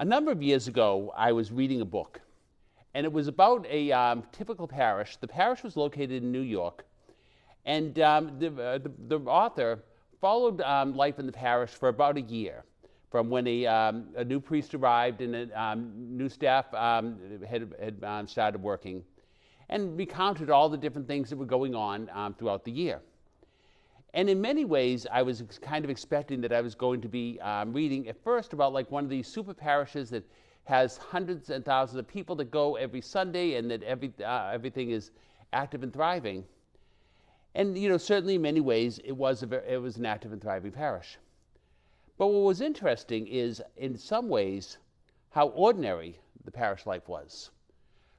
A number of years ago, I was reading a book, and it was about a typical parish. The parish was located in New York, and the author followed life in the parish for about a year, from when a new priest arrived and new staff had started working, and recounted all the different things that were going on throughout the year. And in many ways, I was kind of expecting that I was going to be reading at first about like one of these super parishes that has hundreds and thousands of people that go every Sunday, and that everything is active and thriving. And certainly in many ways, it was an active and thriving parish. But what was interesting is, in some ways, how ordinary the parish life was.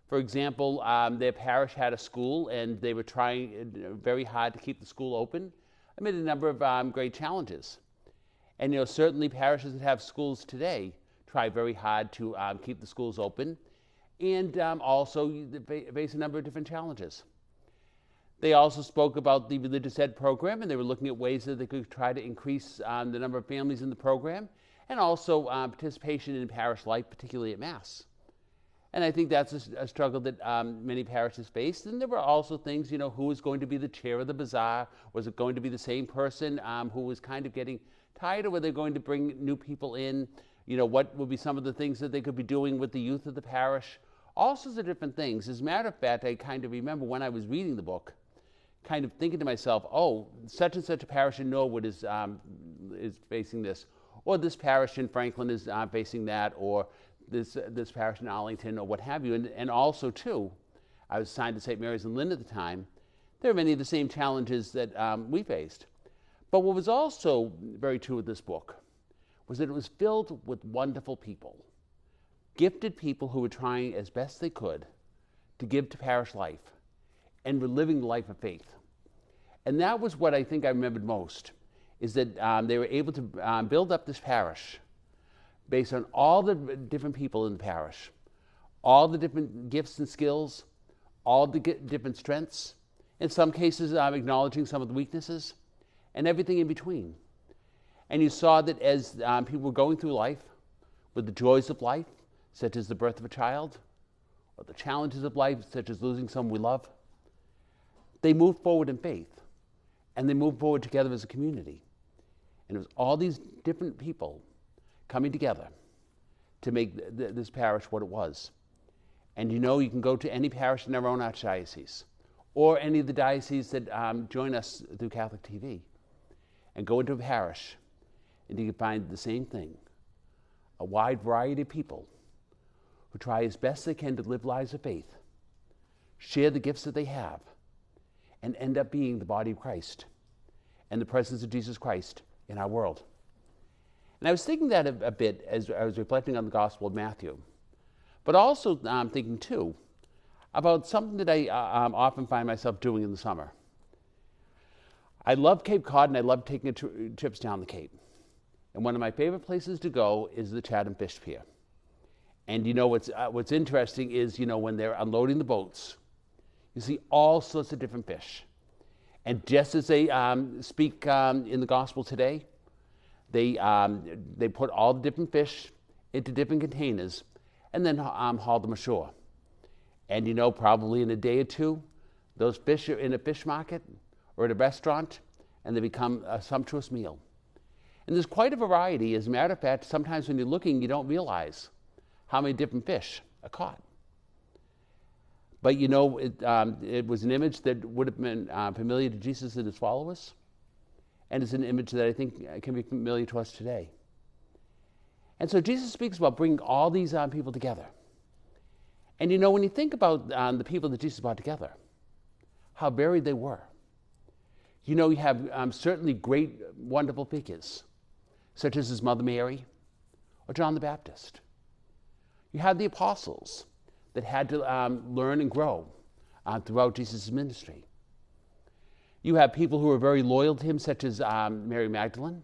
For example, their parish had a school, and they were trying very hard to keep the school open amid a number of great challenges. And certainly parishes that have schools today try very hard to keep the schools open, and also face a number of different challenges. They also spoke about the religious ed program, and they were looking at ways that they could try to increase the number of families in the program, and also participation in parish life, particularly at Mass. And I think that's a struggle that many parishes faced. And there were also things, who was going to be the chair of the bazaar? Was it going to be the same person who was kind of getting tired, or were they going to bring new people in? What would be some of the things that they could be doing with the youth of the parish? All sorts of different things. As a matter of fact, I kind of remember when I was reading the book, kind of thinking to myself, oh, such and such a parish in Norwood is facing this, or this parish in Franklin is facing that, or this parish in Arlington, or what have you. And also, too, I was assigned to St. Mary's in Lynn at the time. There are many of the same challenges that we faced. But what was also very true with this book was that it was filled with wonderful people, gifted people who were trying as best they could to give to parish life, and were living the life of faith. And that was what I think I remembered most, is that they were able to build up this parish based on all the different people in the parish, all the different gifts and skills, all the different strengths, in some cases acknowledging some of the weaknesses, and everything in between. And you saw that as people were going through life, with the joys of life, such as the birth of a child, or the challenges of life, such as losing someone we love, they moved forward in faith, and they moved forward together as a community. And it was all these different people coming together to make this parish what it was. And you can go to any parish in our own archdiocese, or any of the dioceses that join us through Catholic TV, and go into a parish, and you can find the same thing. A wide variety of people who try as best they can to live lives of faith, share the gifts that they have, and end up being the body of Christ and the presence of Jesus Christ in our world. And I was thinking that a bit as I was reflecting on the Gospel of Matthew, but also thinking too about something that I often find myself doing in the summer. I love Cape Cod, and I love taking trips down the Cape. And one of my favorite places to go is the Chatham Fish Pier. And what's interesting is, when they're unloading the boats, you see all sorts of different fish. And just as they speak in the Gospel today, they put all the different fish into different containers and then haul them ashore. And probably in a day or two, those fish are in a fish market or at a restaurant, and they become a sumptuous meal. And there's quite a variety. As a matter of fact, sometimes when you're looking, you don't realize how many different fish are caught. But it was an image that would have been familiar to Jesus and his followers, and it's an image that I think can be familiar to us today. And so Jesus speaks about bringing all these people together. And when you think about the people that Jesus brought together, how varied they were. You have certainly great, wonderful figures, such as his mother Mary or John the Baptist. You have the apostles that had to learn and grow throughout Jesus' ministry. You have people who were very loyal to him, such as Mary Magdalene.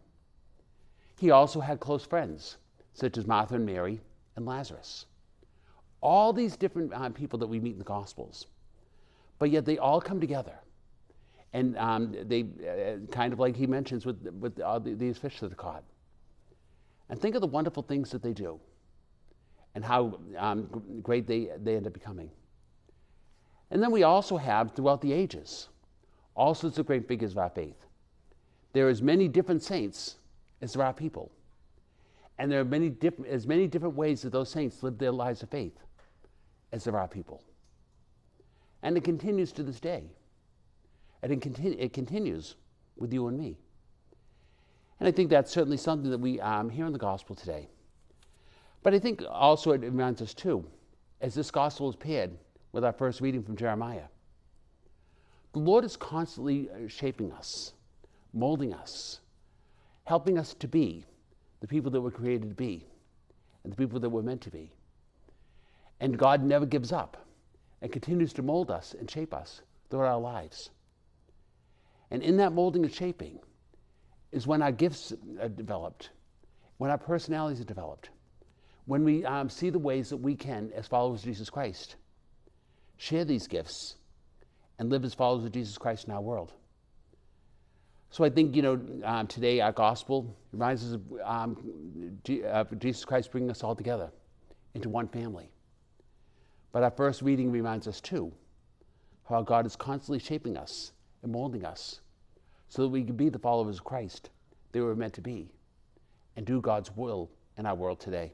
He also had close friends, such as Martha and Mary and Lazarus. All these different people that we meet in the Gospels. But yet they all come together. And they, kind of like he mentions with all these fish that are caught. And think of the wonderful things that they do. and how great they end up becoming. And then we also have, throughout the ages, all sorts of great figures of our faith. There are as many different saints as there are people. And there are as many different ways that those saints live their lives of faith as there are people. And it continues to this day. And it continues with you and me. And I think that's certainly something that we hear in the gospel today. But I think also it reminds us too, as this gospel is paired with our first reading from Jeremiah, the Lord is constantly shaping us, molding us, helping us to be the people that we're created to be and the people that we're meant to be. And God never gives up and continues to mold us and shape us throughout our lives. And in that molding and shaping is when our gifts are developed, when our personalities are developed, when we see the ways that we can, as followers of Jesus Christ, share these gifts and live as followers of Jesus Christ in our world. So I think, today our gospel reminds us of Jesus Christ bringing us all together into one family. But our first reading reminds us too how God is constantly shaping us and molding us so that we can be the followers of Christ that we're meant to be and do God's will in our world today.